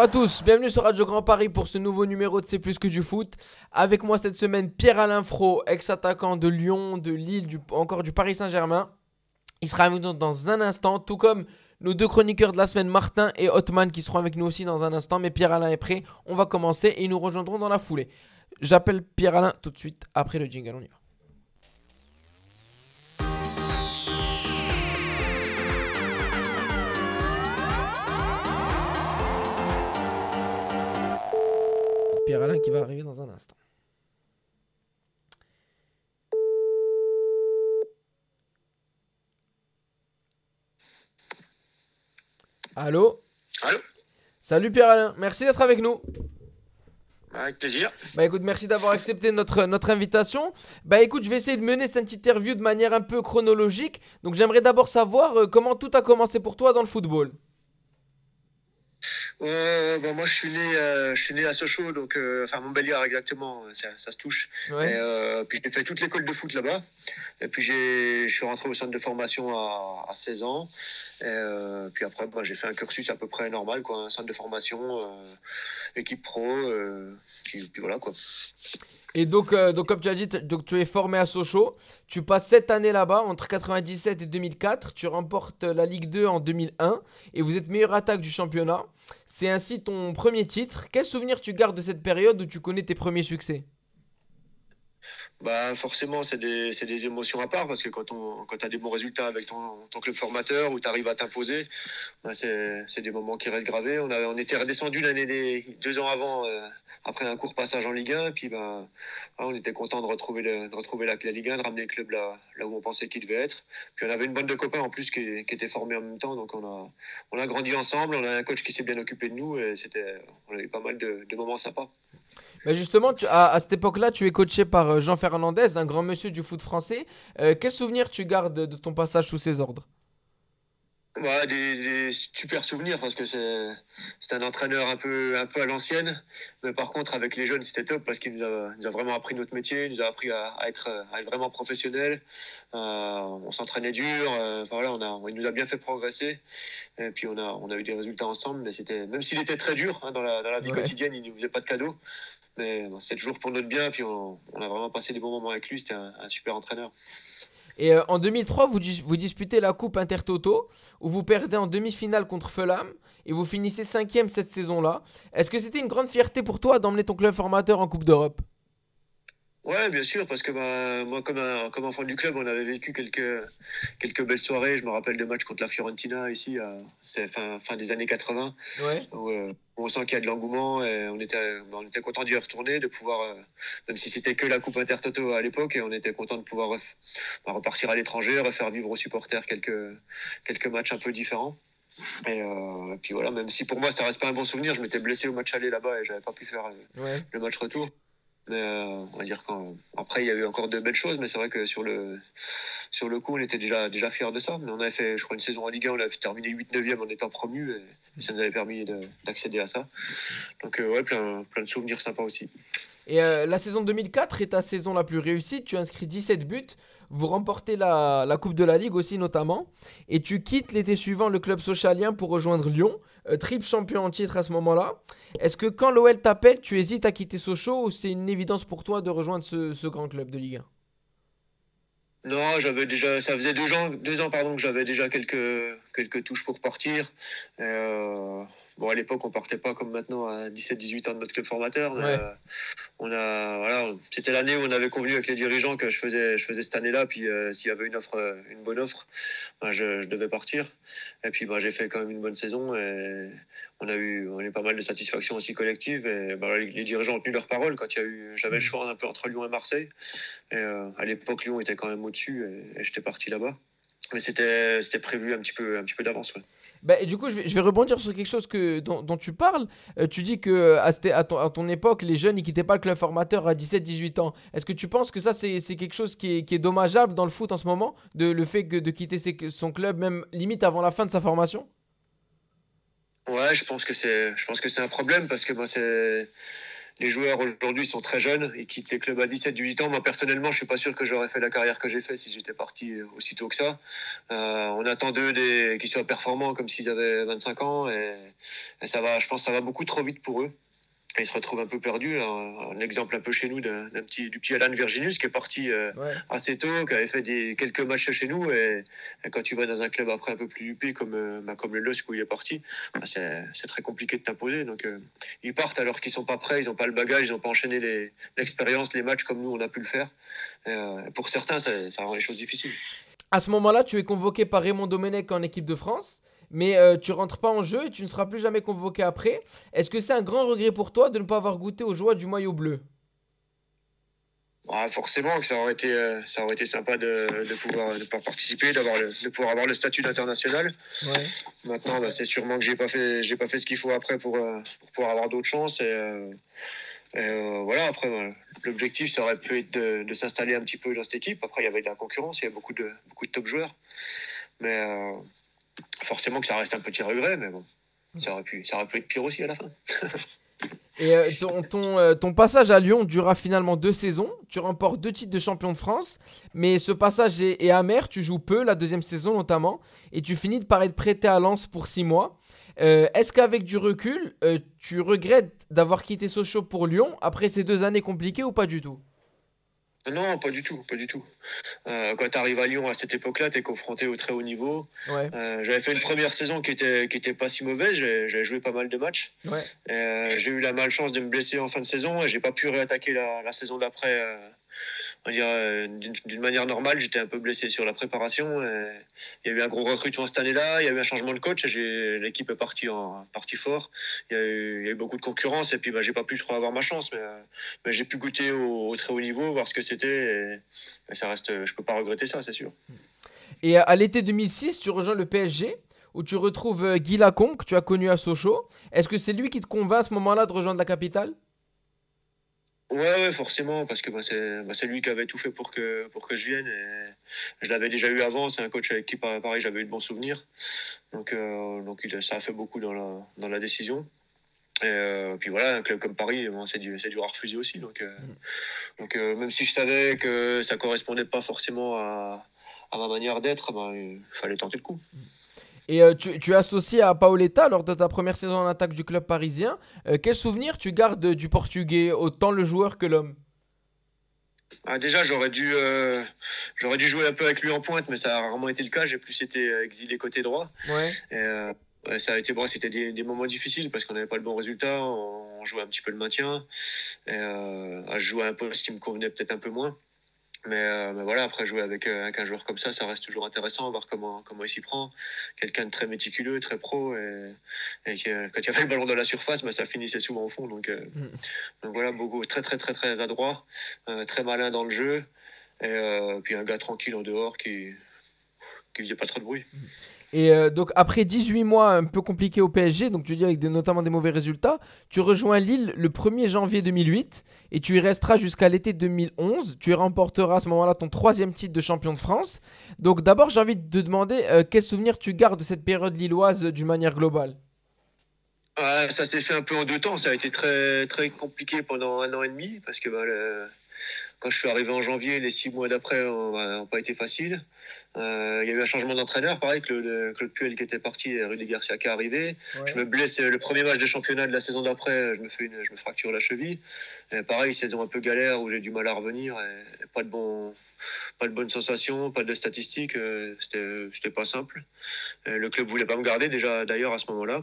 à tous, bienvenue sur Radio Grand Paris pour ce nouveau numéro de C'est plus que du foot. Avec moi cette semaine, Pierre-Alain Fro, ex-attaquant de Lyon, de Lille, encore du Paris Saint-Germain. Il sera avec nous dans un instant, tout comme nos deux chroniqueurs de la semaine, Martin et Othman, qui seront avec nous aussi dans un instant. Mais Pierre-Alain est prêt, on va commencer et ils nous rejoindront dans la foulée. J'appelle Pierre-Alain tout de suite après le jingle, on y va. Pierre-Alain qui va arriver dans un instant. Allô? Allô? Salut Pierre-Alain, merci d'être avec nous. Avec plaisir. Bah écoute, merci d'avoir accepté notre invitation. Bah écoute, je vais essayer de mener cette interview de manière un peu chronologique. Donc j'aimerais d'abord savoir comment tout a commencé pour toi dans le football. Moi je suis né à Sochaux, donc enfin Montbéliard exactement, ça se touche. Ouais. Puis j'ai fait toute l'école de foot là-bas. Et puis je suis rentré au centre de formation à 16 ans. Puis après j'ai fait un cursus à peu près normal, quoi, un centre de formation, équipe pro, puis voilà quoi. Et donc comme tu as dit, donc tu es formé à Sochaux. Tu passes 7 années là-bas, entre 97 et 2004. Tu remportes la Ligue 2 en 2001 et vous êtes meilleure attaque du championnat. C'est ainsi ton premier titre. Quel souvenir tu gardes de cette période où tu connais tes premiers succès? Bah forcément c'est des émotions à part, parce que quand t'as des bons résultats avec ton club formateur, où t'arrives à t'imposer, bah c'est des moments qui restent gravés. On était redescendu l'année des 2 ans avant, après un court passage en Ligue 1, et puis on était content de retrouver la Ligue 1, de ramener le club là où on pensait qu'il devait être. Puis on avait une bande de copains en plus qui étaient formés en même temps, donc on a grandi ensemble. On a un coach qui s'est bien occupé de nous, et on a eu pas mal de moments sympas. Bah justement, à cette époque-là, tu es coaché par Jean Fernandez, un grand monsieur du foot français. Quel souvenir tu gardes de ton passage sous ses ordres? Ouais, des super souvenirs, parce que c'est un entraîneur un peu à l'ancienne, mais par contre avec les jeunes c'était top, parce qu'il nous a vraiment appris notre métier, il nous a appris à être vraiment professionnel. On s'entraînait dur, enfin voilà, il nous a bien fait progresser, et puis on a eu des résultats ensemble, mais même s'il était très dur, hein, dans la vie Ouais. quotidienne, il nous faisait pas de cadeaux, mais bon, c'était toujours pour notre bien, puis on a vraiment passé des bons moments avec lui. C'était un super entraîneur. Et en 2003, vous disputez la Coupe Intertoto, où vous perdez en demi-finale contre Fulham, et vous finissez cinquième cette saison-là. Est-ce que c'était une grande fierté pour toi d'emmener ton club formateur en Coupe d'Europe? Ouais, bien sûr, parce que moi, comme enfant du club, on avait vécu quelques belles soirées. Je me rappelle de matchs contre la Fiorentina ici, c'est fin des années 80, Ouais. où on sent qu'il y a de l'engouement, et on était content d'y retourner, de pouvoir, même si c'était que la Coupe Intertoto à l'époque, et on était content de pouvoir repartir à l'étranger, refaire vivre aux supporters quelques matchs un peu différents. Et puis voilà, même si pour moi ça reste pas un bon souvenir, je m'étais blessé au match aller là-bas et j'avais pas pu faire Ouais. le match retour. Mais on va dire qu'après il y a eu encore de belles choses, mais c'est vrai que sur le coup on était déjà fiers de ça. Mais on avait fait, je crois, une saison en Ligue 1, on avait terminé 8-9e en étant promu, et ça nous avait permis d'accéder à ça. Donc ouais, plein de souvenirs sympas aussi. Et la saison 2004 est ta saison la plus réussie. Tu inscris 17 buts. Vous remportez la Coupe de la Ligue aussi notamment. Et tu quittes l'été suivant le club socialien pour rejoindre Lyon. Triple champion en titre à ce moment-là. Est-ce que quand l'OL t'appelle, tu hésites à quitter Sochaux ou c'est une évidence pour toi de rejoindre ce grand club de Ligue 1? Non, ça faisait 2 ans, pardon, que j'avais déjà quelques touches pour partir. Bon, à l'époque, on partait pas comme maintenant à 17-18 ans de notre club formateur, mais Ouais. voilà, c'était l'année où on avait convenu avec les dirigeants que je faisais cette année-là, puis s'il y avait une bonne offre, ben, je devais partir. Et puis ben, j'ai fait quand même une bonne saison, et on a eu pas mal de satisfaction aussi collective, et ben, les dirigeants ont tenu leur parole quand j'avais le choix un peu entre Lyon et Marseille. Et à l'époque, Lyon était quand même au-dessus, et j'étais parti là-bas. Mais c'était prévu un petit peu d'avance, ouais. Bah, et du coup, je vais rebondir sur quelque chose dont tu parles. Tu dis que à ton époque, les jeunes, ils quittaient pas le club formateur à 17-18 ans. Est-ce que tu penses que ça, c'est quelque chose qui est dommageable dans le foot en ce moment, le fait de quitter son club, même limite avant la fin de sa formation? Ouais, je pense que c'est un problème, parce que moi, les joueurs aujourd'hui sont très jeunes, ils quittent les clubs à 17-18 ans. Moi, personnellement, je suis pas sûr que j'aurais fait la carrière que j'ai fait si j'étais parti aussitôt que ça. On attend d'eux qu'ils soient performants comme s'ils avaient 25 ans et ça va, je pense que ça va beaucoup trop vite pour eux. Et ils se retrouvent un peu perdus. Un exemple un peu chez nous du petit Alan Virginus qui est parti Ouais. assez tôt, qui avait fait quelques matchs chez nous. Et quand tu vas dans un club après un peu plus huppé comme le LOSC où il est parti, c'est très compliqué de t'imposer. Donc ils partent alors qu'ils sont pas prêts, ils n'ont pas le bagage, ils n'ont pas enchaîné l'expérience, les matchs comme nous on a pu le faire. Pour certains, ça rend les choses difficiles. À ce moment-là, tu es convoqué par Raymond Domenech en équipe de France, mais tu rentres pas en jeu et tu ne seras plus jamais convoqué après. Est-ce que c'est un grand regret pour toi de ne pas avoir goûté aux joies du maillot bleu? Ouais, forcément que ça aurait été sympa de pouvoir participer, de pouvoir avoir le statut d'international. Ouais. Maintenant, c'est sûrement que j'ai pas fait ce qu'il faut après pour pouvoir avoir d'autres chances. Voilà, après, l'objectif, ça aurait pu être de s'installer un petit peu dans cette équipe. Après, il y avait de la concurrence, il y a beaucoup de top joueurs. Mais forcément que ça reste un petit regret, mais bon, ça aurait pu être pire aussi à la fin. Et ton passage à Lyon durera finalement 2 saisons. Tu remportes 2 titres de champion de France. Mais ce passage est amer. Tu joues peu, la deuxième saison notamment. Et tu finis par être prêté à Lens pour 6 mois. Est-ce qu'avec du recul, tu regrettes d'avoir quitté Sochaux pour Lyon après ces 2 années compliquées ou pas du tout? Non, pas du tout, pas du tout. Quand tu arrives à Lyon à cette époque-là, tu es confronté au très haut niveau. Ouais, J'avais fait une première saison qui était pas si mauvaise, j'avais joué pas mal de matchs. ouais. J'ai eu la malchance de me blesser en fin de saison et j'ai pas pu réattaquer la saison d'après. On va dire, d'une manière normale, j'étais un peu blessé sur la préparation. Il y a eu un gros recrutement cette année-là, il y a eu un changement de coach, l'équipe est partie fort. Il y a eu beaucoup de concurrence et puis j'ai pas pu trop avoir ma chance, mais j'ai pu goûter au très haut niveau, voir ce que c'était et ça reste, je peux pas regretter ça, c'est sûr. Et à l'été 2006, tu rejoins le PSG où tu retrouves Guy Lacombe que tu as connu à Sochaux. Est-ce que c'est lui qui te convainc à ce moment-là de rejoindre la capitale? Ouais, forcément, parce que c'est lui qui avait tout fait pour que je vienne. Et je l'avais déjà eu avant, c'est un coach avec qui, pareil, j'avais eu de bons souvenirs. Donc ça a fait beaucoup dans la décision. Et puis voilà, un club comme Paris, c'est dur à refuser aussi. Donc même si je savais que ça correspondait pas forcément à ma manière d'être, il fallait tenter le coup. Et tu es associé à Paoletta lors de ta première saison en attaque du club parisien. Quel souvenir tu gardes du Portugais, autant le joueur que l'homme? Déjà, j'aurais dû jouer un peu avec lui en pointe, mais ça a rarement été le cas. J'ai plus été exilé côté droit. Ouais. Et, ouais, ça a été bon, c'était des moments difficiles parce qu'on n'avait pas le bon résultat. On jouait un petit peu le maintien. Et, je jouais à un poste qui me convenait peut-être un peu moins. Mais voilà, après jouer avec un joueur comme ça reste toujours intéressant, voir comment il s'y prend. Quelqu'un de très méticuleux, très pro, et quand il y avait le ballon dans la surface, ça finissait souvent au fond. Mm. Donc voilà, beaucoup très très très très adroit, très malin dans le jeu, et puis un gars tranquille en dehors qui faisait pas trop de bruit. Et donc après 18 mois un peu compliqués au PSG, donc tu dis avec notamment des mauvais résultats, tu rejoins Lille le 1er janvier 2008 et tu y resteras jusqu'à l'été 2011. Tu y remporteras à ce moment-là ton 3e titre de champion de France. Donc d'abord j'ai envie de te demander quel souvenir tu gardes de cette période lilloise d'une manière globale. Ça s'est fait un peu en deux temps. Ça a été très très compliqué pendant 1 an et demi parce que quand je suis arrivé en janvier, les 6 mois d'après n'ont pas été faciles. Il y a eu un changement d'entraîneur, pareil que le Claude Puel qui était parti et Rudy Garcia qui est arrivé. Ouais. Je me blesse le premier match de championnat de la saison d'après, je me fracture la cheville. Et pareil, saison un peu galère où j'ai du mal à revenir et pas de bonnes sensations, pas de statistiques. C'était pas simple. Le club voulait pas me garder déjà d'ailleurs à ce moment-là.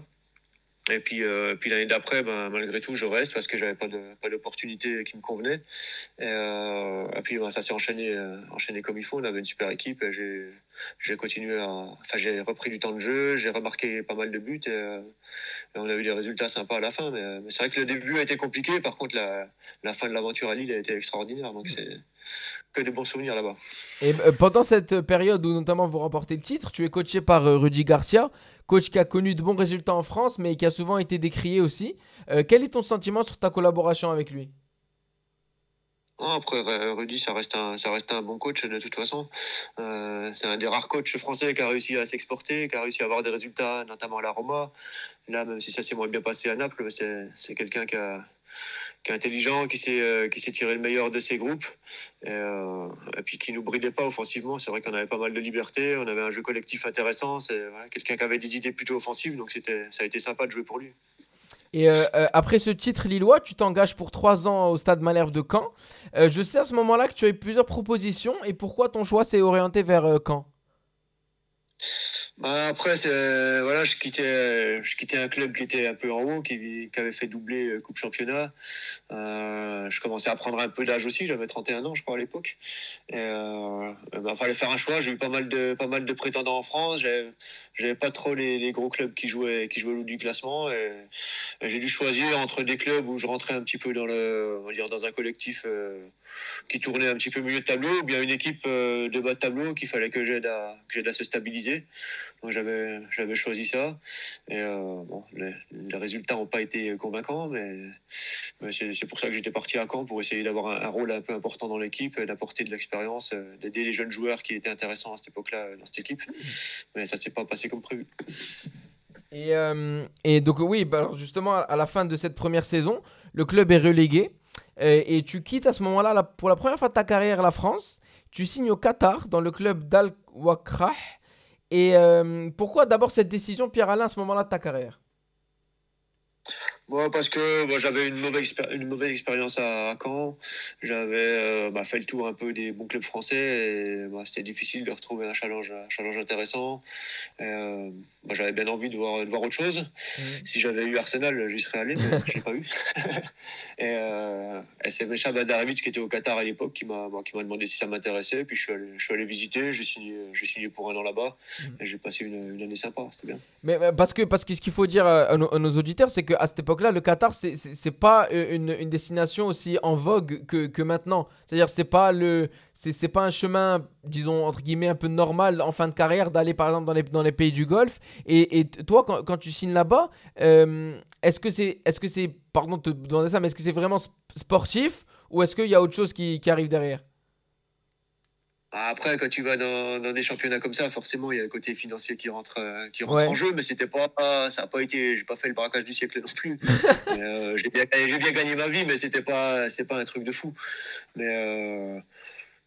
Et puis l'année d'après, malgré tout, je reste parce que j'avais pas d'opportunité qui me convenait. Et puis ça s'est enchaîné comme il faut. On avait une super équipe. Et j'ai continué j'ai repris du temps de jeu, j'ai remarqué pas mal de buts et on a eu des résultats sympas à la fin. Mais c'est vrai que le début a été compliqué. Par contre, la fin de l'aventure à Lille a été extraordinaire. Donc c'est que des bons souvenirs là-bas. Et pendant cette période où notamment vous remportez le titre, tu es coaché par Rudy Garcia, coach qui a connu de bons résultats en France mais qui a souvent été décrié aussi. Quel est ton sentiment sur ta collaboration avec lui? Après, Rudy, ça reste un bon coach de toute façon. C'est un des rares coachs français qui a réussi à s'exporter, qui a réussi à avoir des résultats, notamment à la Roma. Là, même si ça s'est moins bien passé à Naples, c'est quelqu'un qui est intelligent, qui sait tirer le meilleur de ses groupes, et puis qui nous bridait pas offensivement. C'est vrai qu'on avait pas mal de liberté, on avait un jeu collectif intéressant. C'est voilà, quelqu'un qui avait des idées plutôt offensives, donc ça a été sympa de jouer pour lui. Et après ce titre lillois, tu t'engages pour 3 ans au Stade Malherbe de Caen. Je sais à ce moment-là que tu as eu plusieurs propositions. Et pourquoi ton choix s'est orienté vers Caen? Bah après, voilà, je quittais un club qui était un peu en haut, qui avait fait doubler Coupe Championnat. Je commençais à prendre un peu d'âge aussi, j'avais 31 ans, je crois, à l'époque. Et fallait faire un choix. J'ai eu pas mal de prétendants en France. J'avais pas trop les gros clubs qui jouaient au haut du classement. Et j'ai dû choisir entre des clubs où je rentrais un petit peu on va dire, dans un collectif qui tournait un petit peu milieu de tableau, ou bien une équipe de bas de tableau qu'il fallait que j'aide à se stabiliser. Donc j'avais choisi ça. Et les résultats n'ont pas été convaincants, mais c'est pour ça que j'étais parti à Caen, pour essayer d'avoir un rôle un peu important dans l'équipe, d'apporter de l'expérience, d'aider les jeunes joueurs qui étaient intéressants à cette époque-là dans cette équipe. Mais ça s'est pas passé comme prévu. Et donc oui, bah alors justement à la fin de cette première saison, le club est relégué et tu quittes à ce moment-là pour la première fois de ta carrière la France. Tu signes au Qatar dans le club d'Al Wakrah. Et pourquoi d'abord cette décision, Pierre-Alain, à ce moment-là de ta carrière? Moi, parce que j'avais une mauvaise expérience à Caen. J'avais fait le tour un peu des bons clubs français et c'était difficile de retrouver un challenge intéressant. J'avais bien envie de voir autre chose. Si j'avais eu Arsenal, j'y serais allé, mais je l'ai pas eu. Et c'est Mesha Bazarevic qui était au Qatar à l'époque qui m'a demandé si ça m'intéressait. Puis je suis allé visiter, j'ai signé pour 1 an là-bas et j'ai passé une année sympa, c'était bien. Mais parce que ce qu'il faut dire à nos auditeurs, c'est qu'à cette époque-là, le Qatar, c'est pas une destination aussi en vogue que maintenant. C'est-à-dire, c'est pas un chemin, disons, entre guillemets, un peu normal en fin de carrière d'aller, par exemple, dans les pays du Golfe. Et toi, quand tu signes là-bas, est-ce que c'est, pardon de te demander ça, mais est-ce que c'est vraiment sportif ou est-ce qu'il y a autre chose qui arrive derrière? Après, quand tu vas dans des championnats comme ça, forcément, il y a le côté financier qui rentre en jeu, mais c'était pas, ça a pas été, j'ai pas fait le braquage du siècle non plus. J'ai bien gagné ma vie, mais c'est pas un truc de fou. Mais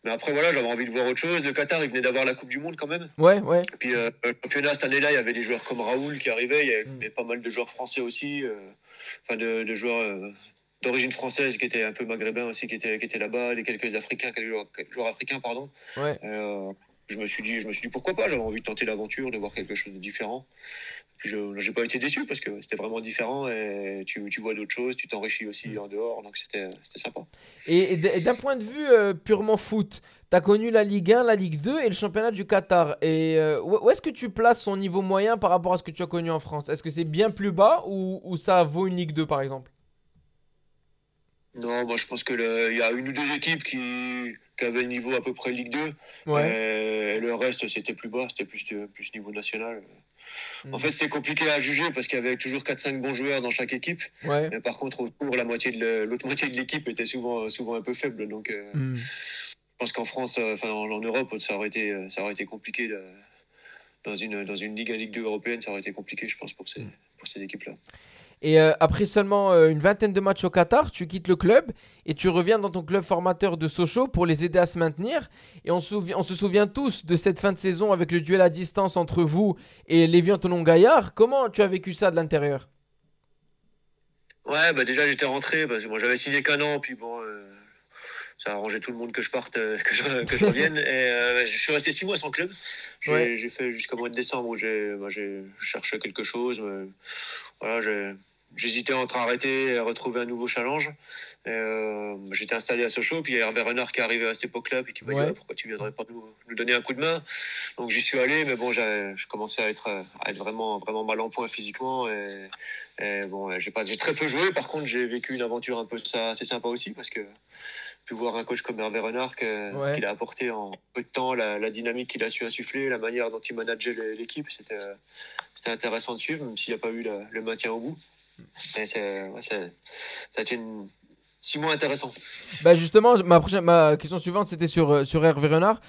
après, voilà, j'avais envie de voir autre chose. Le Qatar, il venait d'avoir la Coupe du Monde quand même. Ouais. Et puis, le championnat, cette année-là, il y avait des joueurs comme Raoul qui arrivaient. Il y avait pas mal de joueurs français aussi. De joueurs d'origine française qui étaient un peu maghrébins aussi, qui étaient là-bas. Quelques joueurs africains, pardon. Ouais. Je me suis dit pourquoi pas. J'avais envie de tenter l'aventure, de voir quelque chose de différent. Puis j'ai pas été déçu parce que c'était vraiment différent et tu vois d'autres choses, tu t'enrichis aussi en dehors, donc c'était sympa. Et d'un point de vue purement foot, tu as connu la Ligue 1, la Ligue 2 et le championnat du Qatar. Et où est-ce que tu places son niveau moyen par rapport à ce que tu as connu en France? Est-ce que c'est bien plus bas ou ça vaut une Ligue 2 par exemple? Non, moi je pense que il y a une ou deux équipes qui avaient le niveau à peu près Ligue 2. Ouais. Et le reste c'était plus bas, c'était plus niveau national. En fait, c'est compliqué à juger parce qu'il y avait toujours 4-5 bons joueurs dans chaque équipe. Ouais. Mais par contre, autour, l'autre moitié de l'équipe était souvent un peu faible. Donc, je pense qu'en France, en Europe, ça aurait été compliqué. Dans une Ligue 1, Ligue 2 européenne, ça aurait été compliqué, je pense, pour ces équipes-là. Et après seulement une vingtaine de matchs au Qatar, tu quittes le club et tu reviens dans ton club formateur de Sochaux pour les aider à se maintenir. Et on se souvient tous de cette fin de saison avec le duel à distance entre vous et Lévian Toulon-Gaillard. Comment tu as vécu ça de l'intérieur? Ouais, déjà j'étais rentré parce que moi j'avais signé qu'un an, puis bon, ça a arrangé tout le monde que je parte, que je revienne. Et je suis resté 6 mois sans club. J'ai fait jusqu'au mois de décembre où j'ai cherché quelque chose. Mais voilà, j'hésitais entre arrêter et retrouver un nouveau challenge. J'étais installé à Sochaux, puis il y a Hervé Renard qui est arrivé à cette époque-là, puis qui m'a dit pourquoi tu viendrais pas nous donner un coup de main. Donc j'y suis allé, mais bon, je commençais à être vraiment, vraiment mal en point physiquement. Et bon, j'ai très peu joué. Par contre, j'ai vécu une aventure un peu assez sympa aussi, parce que pu voir un coach comme Hervé Renard, ce qu'il a apporté en peu de temps, la dynamique qu'il a su insuffler, la manière dont il manageait l'équipe, c'était intéressant de suivre, même s'il n'y a pas eu le maintien au bout. Et ça a été 6 mois intéressants. Justement, ma question suivante, c'était sur Hervé Renard.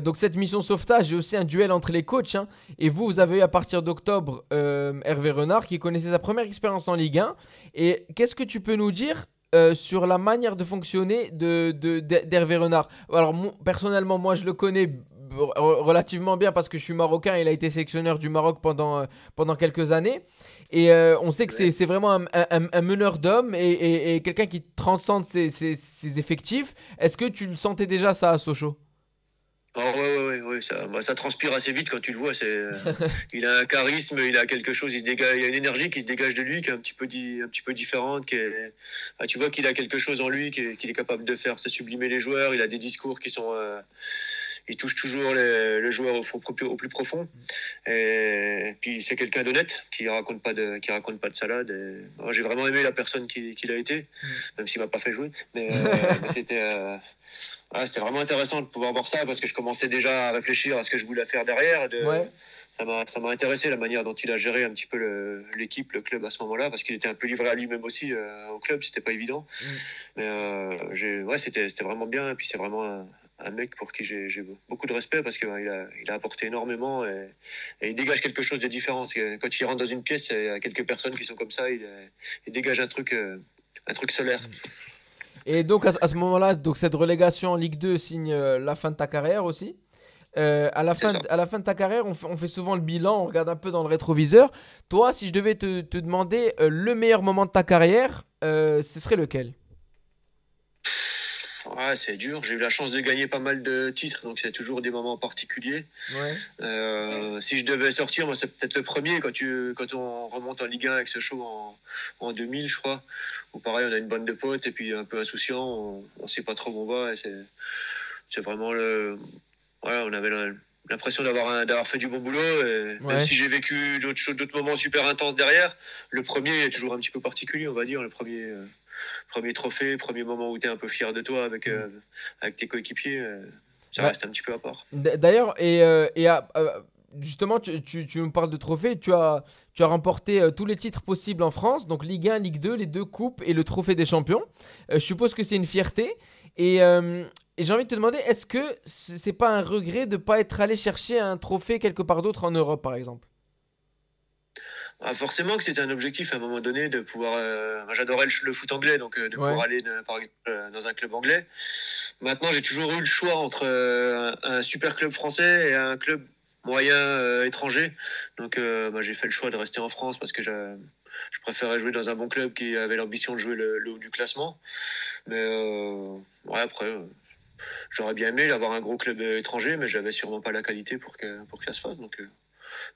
Donc cette mission sauvetage, j'ai aussi un duel entre les coachs. Et vous avez eu à partir d'octobre Hervé Renard qui connaissait sa première expérience en Ligue 1. Et qu'est-ce que tu peux nous dire sur la manière de fonctionner d'Hervé Renard. Alors, personnellement, moi, je le connais relativement bien parce que je suis marocain. Il a été sélectionneur du Maroc pendant quelques années. Et on sait que Ouais. c'est vraiment un meneur d'hommes et quelqu'un qui transcende ses effectifs. Est-ce que tu le sentais déjà ça à Sochaux? Ah ouais, ça transpire assez vite quand tu le vois. Il a un charisme, il a quelque chose, il se dégage, il y a une énergie qui se dégage de lui, qui est un petit peu différente. Tu vois qu'il a quelque chose en lui, qu'il est capable de faire, c'est sublimer les joueurs. Il a des discours qui sont, il touche toujours le joueur au plus profond. Et puis c'est quelqu'un d'honnête, qui raconte pas de salade. Et moi, j'ai vraiment aimé la personne qu'il a été, même s'il m'a pas fait jouer. Mais c'était vraiment intéressant de pouvoir voir ça parce que je commençais déjà à réfléchir à ce que je voulais faire derrière. Ouais. Ça m'a intéressé la manière dont il a géré un petit peu l'équipe, le club à ce moment-là, parce qu'il était un peu livré à lui-même aussi au club, c'était pas évident. Mm. Ouais, c'était vraiment bien. Et puis c'est vraiment un mec pour qui j'ai beaucoup de respect parce qu'il il a apporté énormément et il dégage quelque chose de différent. Parce que quand il rentre dans une pièce, il y a quelques personnes qui sont comme ça, il dégage un truc solaire. Et donc à ce moment-là, donc cette relégation en Ligue 2 signe la fin de ta carrière aussi. C'est ça. À la fin de ta carrière, on fait souvent le bilan, on regarde un peu dans le rétroviseur. Toi, si je devais te demander le meilleur moment de ta carrière, ce serait lequel? Ouais, c'est dur. J'ai eu la chance de gagner pas mal de titres, donc c'est toujours des moments particuliers. Ouais. Si je devais sortir, moi, c'est peut-être le premier quand on remonte en Ligue 1 avec ce show en 2000, je crois. Où pareil, on a une bande de potes et puis un peu insouciant, on sait pas trop où on va et c'est vraiment voilà, on avait l'impression d'avoir fait du bon boulot. Et même Ouais. si j'ai vécu d'autres moments super intenses derrière, le premier est toujours un petit peu particulier, on va dire. Le premier trophée, premier moment où tu es un peu fier de toi Mm. avec tes coéquipiers, ça Bah, reste un petit peu à part. D'ailleurs, justement, tu me parles de trophées. Tu as remporté tous les titres possibles en France, donc Ligue 1, Ligue 2, les deux coupes et le trophée des champions. Je suppose que c'est une fierté. Et j'ai envie de te demander, est-ce que c'est pas un regret de ne pas être allé chercher un trophée quelque part d'autre en Europe, par exemple? Ah, forcément que c'était un objectif à un moment donné de pouvoir. Moi, j'adorais le foot anglais, donc de pouvoir Ouais. aller par exemple dans un club anglais. Maintenant, j'ai toujours eu le choix entre un super club français et un club moyen étranger. Donc, j'ai fait le choix de rester en France parce que je préférais jouer dans un bon club qui avait l'ambition de jouer le haut du classement. Mais ouais, après, j'aurais bien aimé avoir un gros club étranger, mais j'avais sûrement pas la qualité pour que ça se fasse. Donc,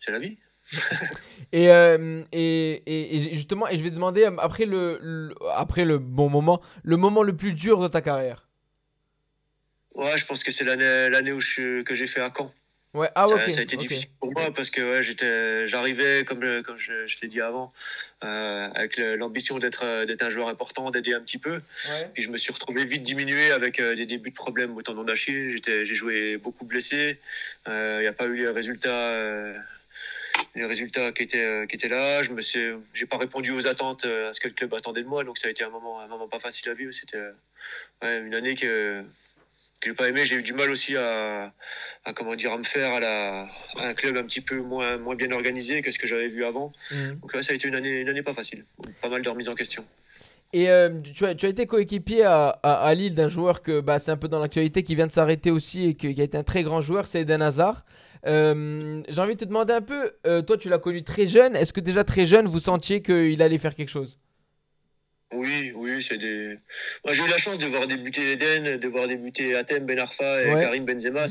c'est la vie. Et justement, et je vais te demander, après le bon moment, le moment le plus dur de ta carrière. Ouais, je pense que c'est l'année que j'ai fait à Caen. Ouais, ah ouais, ok, Ça a été ok. difficile pour moi parce que ouais, j'arrivais comme je t'ai dit avant, avec l'ambition d'être un joueur important, d'aider un petit peu. Ouais. Puis je me suis retrouvé vite diminué avec des débuts de problèmes au tendon d'Achille. J'ai joué beaucoup blessé. Il n'y a pas eu les résultats qui étaient là. J'ai pas répondu aux attentes à ce que le club attendait de moi. Donc ça a été un moment pas facile à vivre. C'était ouais, une année que j'ai pas aimé. J'ai eu du mal aussi comment dire, à me faire à un club un petit peu moins bien organisé que ce que j'avais vu avant. Mhm. Donc ouais, ça a été une année pas facile. Pas mal de remises en question. Et tu as été coéquipier à Lille d'un joueur que bah, c'est un peu dans l'actualité qui vient de s'arrêter aussi et qui a été un très grand joueur, c'est Eden Hazard. J'ai envie de te demander un peu, toi tu l'as connu très jeune, est-ce que déjà très jeune vous sentiez qu'il allait faire quelque chose? Oui, Moi, j'ai eu la chance de voir débuter Eden, de voir débuter Hatem Ben Arfa et Ouais. Karim Benzema.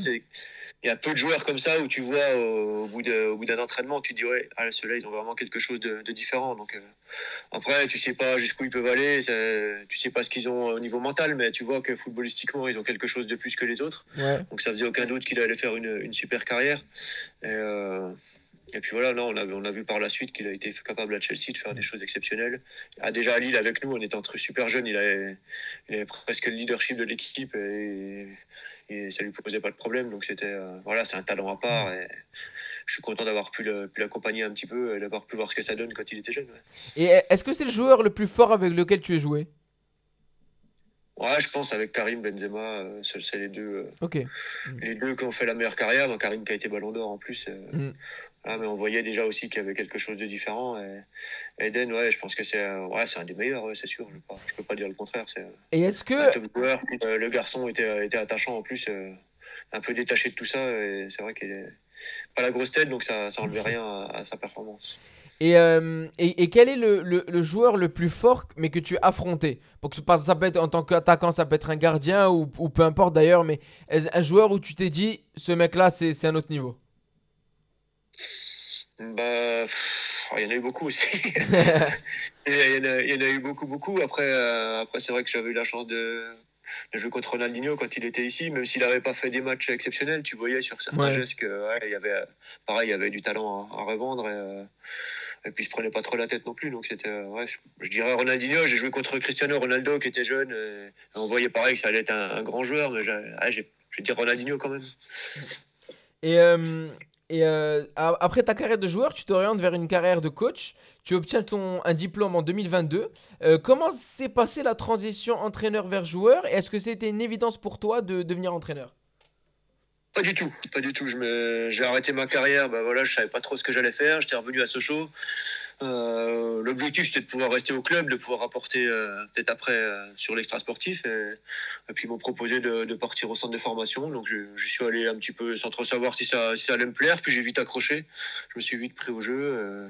Il y a peu de joueurs comme ça où tu vois au bout d'un entraînement, tu te dis ouais, ah, ceux-là, ils ont vraiment quelque chose de différent. Donc, après, tu sais pas jusqu'où ils peuvent aller, tu sais pas ce qu'ils ont au niveau mental, mais tu vois que footballistiquement, ils ont quelque chose de plus que les autres. Ouais. Donc ça faisait aucun doute qu'il allait faire une super carrière. Et puis voilà, non, on a vu par la suite qu'il a été capable à Chelsea de faire des choses exceptionnelles. Ah, déjà à Lille avec nous, on était entre super jeunes, il avait presque le leadership de l'équipe et ça lui posait pas de problème. Donc voilà, c'est un talent à part. Et je suis content d'avoir pu l'accompagner un petit peu et d'avoir pu voir ce que ça donne quand il était jeune. Ouais. Et est-ce que c'est le joueur le plus fort avec lequel tu es joué? Ouais, je pense avec Karim Benzema, c'est Ok. les deux qui ont fait la meilleure carrière. Donc Karim qui a été Ballon d'Or en plus. Mm. Mais on voyait déjà aussi qu'il y avait quelque chose de différent. Et Eden, ouais, je pense que c'est un des meilleurs, ouais, c'est sûr. Je peux pas dire le contraire. C'est Et est-ce un que top joueur. Le garçon était attachant en plus, un peu détaché de tout ça. Et c'est vrai qu'il est pas la grosse tête, donc ça enlevait rien à sa performance. et quel est le joueur le plus fort mais que tu as affronté? Pour que ça peut être en tant qu'attaquant, ça peut être un gardien ou peu importe d'ailleurs, mais un joueur où tu t'es dit ce mec-là c'est un autre niveau. Bah, il y en a eu beaucoup aussi. Il y en a eu beaucoup, beaucoup. Après c'est vrai que j'avais eu la chance de jouer contre Ronaldinho quand il était ici, même s'il n'avait pas fait des matchs exceptionnels, tu voyais sur certains Ouais. gestes que ouais, pareil, il y avait du talent à revendre et puis il se prenait pas trop la tête non plus. Donc c'était ouais, je dirais Ronaldinho. J'ai joué contre Cristiano Ronaldo qui était jeune et on voyait pareil que ça allait être un grand joueur, mais je vais dire Ronaldinho quand même. Et, après ta carrière de joueur, tu t'orientes vers une carrière de coach. Tu obtiens un diplôme en 2022. Comment s'est passée la transition entraîneur vers joueur? Et est-ce que c'était une évidence pour toi de devenir entraîneur? Pas du tout, pas du tout. J'ai arrêté ma carrière. Bah voilà, je savais pas trop ce que j'allais faire. J'étais revenu à Sochaux. L'objectif c'était de pouvoir rester au club, de pouvoir apporter peut-être après sur l'extra sportif. Et puis ils m'ont proposé de partir au centre de formation. Donc je suis allé un petit peu sans trop savoir si ça allait me plaire. Puis j'ai vite accroché. Je me suis vite pris au jeu.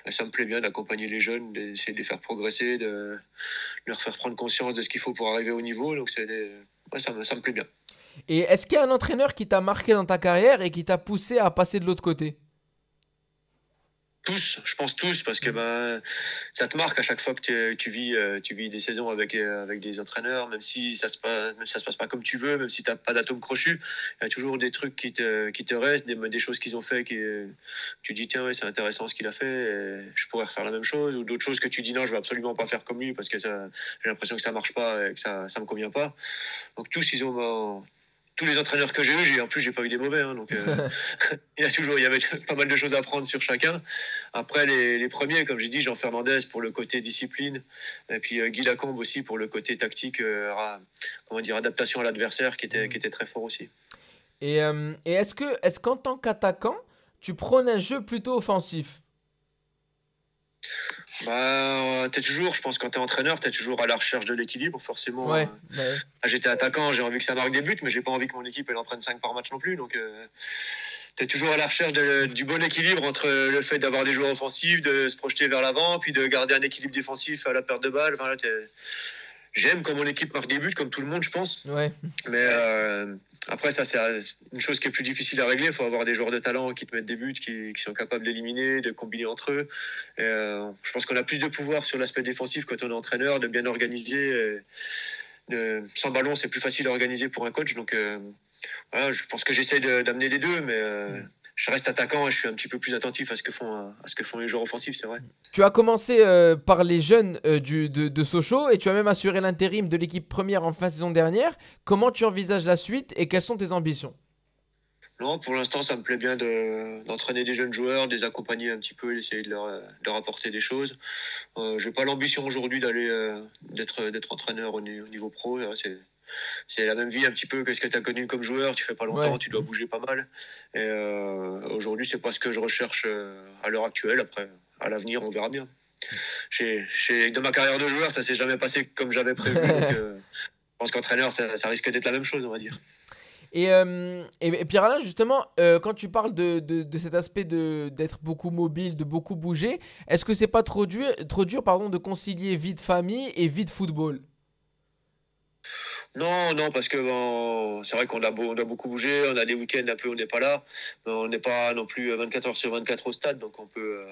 Et ça me plaît bien d'accompagner les jeunes, d'essayer de les faire progresser, de leur faire prendre conscience de ce qu'il faut pour arriver au niveau. Donc ouais, ça me plaît bien. Et est-ce qu'il y a un entraîneur qui t'a marqué dans ta carrière et qui t'a poussé à passer de l'autre côté? Tous, je pense tous, parce que ben ça te marque à chaque fois que tu vis des saisons avec des entraîneurs, même si ça se passe pas comme tu veux, même si t'as pas d'atome crochu, il y a toujours des trucs qui te restent, des choses qu'ils ont fait tu dis tiens ouais c'est intéressant ce qu'il a fait, et je pourrais refaire la même chose, ou d'autres choses que tu dis non je veux absolument pas faire comme lui parce que j'ai l'impression que ça marche pas et que ça me convient pas. Donc tous les entraîneurs que en plus j'ai pas eu des mauvais, hein, donc il y avait pas mal de choses à prendre sur chacun. Après les premiers, comme j'ai dit, Jean Fernandez pour le côté discipline, et puis Guy Lacombe aussi pour le côté tactique, comment dire, adaptation à l'adversaire qui était très fort aussi. Et est-ce qu'en tant qu'attaquant, tu prônes un jeu plutôt offensif? Bah, je pense, quand t'es entraîneur, t'es toujours à la recherche de l'équilibre, forcément. Ouais, bah ouais. J'étais attaquant, j'ai envie que ça marque des buts, mais j'ai pas envie que mon équipe elle en prenne 5 par match non plus. Donc, t'es toujours à la recherche du bon équilibre entre le fait d'avoir des joueurs offensifs, de se projeter vers l'avant, puis de garder un équilibre défensif à la perte de balle. Enfin, là, j'aime quand mon équipe marque des buts, comme tout le monde, je pense. Ouais. Mais après, ça, c'est une chose qui est plus difficile à régler. Il faut avoir des joueurs de talent qui te mettent des buts, qui sont capables d'éliminer, de combiner entre eux. Et, je pense qu'on a plus de pouvoir sur l'aspect défensif quand on est entraîneur, de bien organiser. Sans ballon, c'est plus facile à organiser pour un coach. Donc, voilà, je pense que j'essaie d'amener les deux, mais je reste attaquant et je suis un petit peu plus attentif à ce que font les joueurs offensifs, c'est vrai. Tu as commencé par les jeunes de Sochaux et tu as même assuré l'intérim de l'équipe première en fin de saison dernière. Comment tu envisages la suite et quelles sont tes ambitions? Non, pour l'instant, ça me plaît bien d'entraîner des jeunes joueurs, de les accompagner un petit peu, d'essayer de leur apporter des choses. J'ai pas l'ambition aujourd'hui d'être entraîneur au niveau pro. C'est la même vie un petit peu que ce que tu as connu comme joueur. Tu fais pas longtemps, Ouais. tu dois bouger pas mal. Et aujourd'hui, c'est pas ce que je recherche à l'heure actuelle. Après, à l'avenir, on verra bien. Dans ma carrière de joueur, ça s'est jamais passé comme j'avais prévu. Donc, je pense qu'entraîneur, ça risque d'être la même chose, on va dire. Et Pierre-Alain, justement, quand tu parles de cet aspect d'être beaucoup mobile, de beaucoup bouger, est-ce que c'est pas trop dur pardon, de concilier vie de famille et vie de football? Non, non, parce que bon, c'est vrai on a beaucoup bougé, on a des week-ends un peu, on n'est pas là, mais on n'est pas non plus 24 heures sur 24 au stade, donc on peut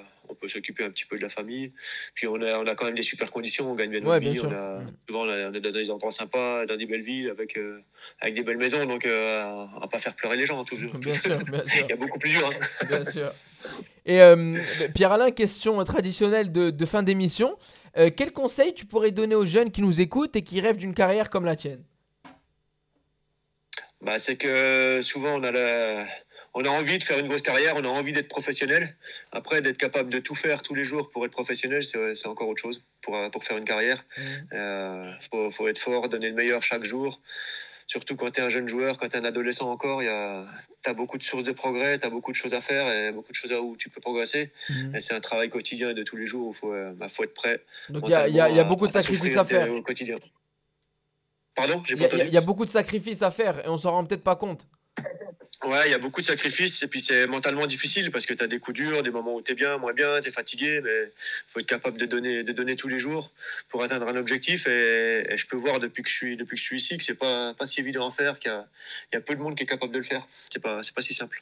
s'occuper un petit peu de la famille. Puis on a quand même des super conditions, on gagne bien notre Ouais, bien vie, sûr. souvent on est dans des endroits sympas, dans des belles villes, avec des belles maisons, donc on va pas faire pleurer les gens, Bien sûr, bien il sûr, y a beaucoup plus dur, hein. bien sûr. Et Pierre-Alain, question traditionnelle de fin d'émission. Quel conseil tu pourrais donner aux jeunes qui nous écoutent et qui rêvent d'une carrière comme la tienne? Bah, c'est que souvent on a envie de faire une grosse carrière, on a envie d'être professionnel. Après, d'être capable de tout faire tous les jours pour être professionnel, c'est encore autre chose pour faire une carrière. Faut être fort, donner le meilleur chaque jour. Surtout quand tu es un jeune joueur, quand tu es un adolescent encore, tu as beaucoup de sources de progrès, tu as beaucoup de choses à faire et beaucoup de choses où tu peux progresser. Et c'est un travail quotidien de tous les jours où il faut être prêt. Donc il y a beaucoup de sacrifices à faire. Au quotidien. Pardon, j'ai Il pas entendu. y a beaucoup de sacrifices à faire et on s'en rend peut-être pas compte. Ouais, il y a beaucoup de sacrifices et puis c'est mentalement difficile parce que tu as des coups durs, des moments où tu es bien, moins bien, tu es fatigué, mais il faut être capable de donner tous les jours pour atteindre un objectif. Et je peux voir depuis que je suis ici que c'est pas si évident à faire, qu'il y a peu de monde qui est capable de le faire. C'est pas si simple.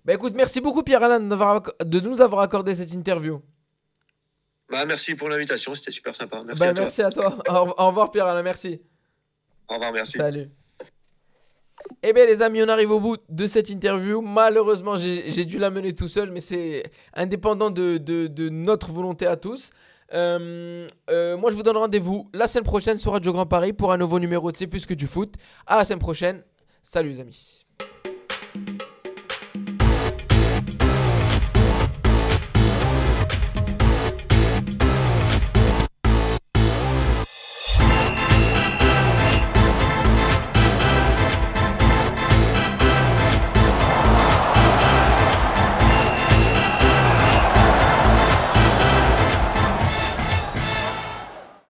Bah écoute, merci beaucoup Pierre-Alain de nous avoir accordé cette interview. Bah, merci pour l'invitation, c'était super sympa. Merci à toi. Merci à toi. Au revoir Pierre-Alain, merci. Au revoir, merci. Salut. Eh bien les amis, on arrive au bout de cette interview. Malheureusement, j'ai dû la mener tout seul, mais c'est indépendant de notre volonté à tous. Moi, je vous donne rendez-vous la semaine prochaine sur Radio Grand Paris pour un nouveau numéro de C'est plus que du foot. À la semaine prochaine. Salut les amis.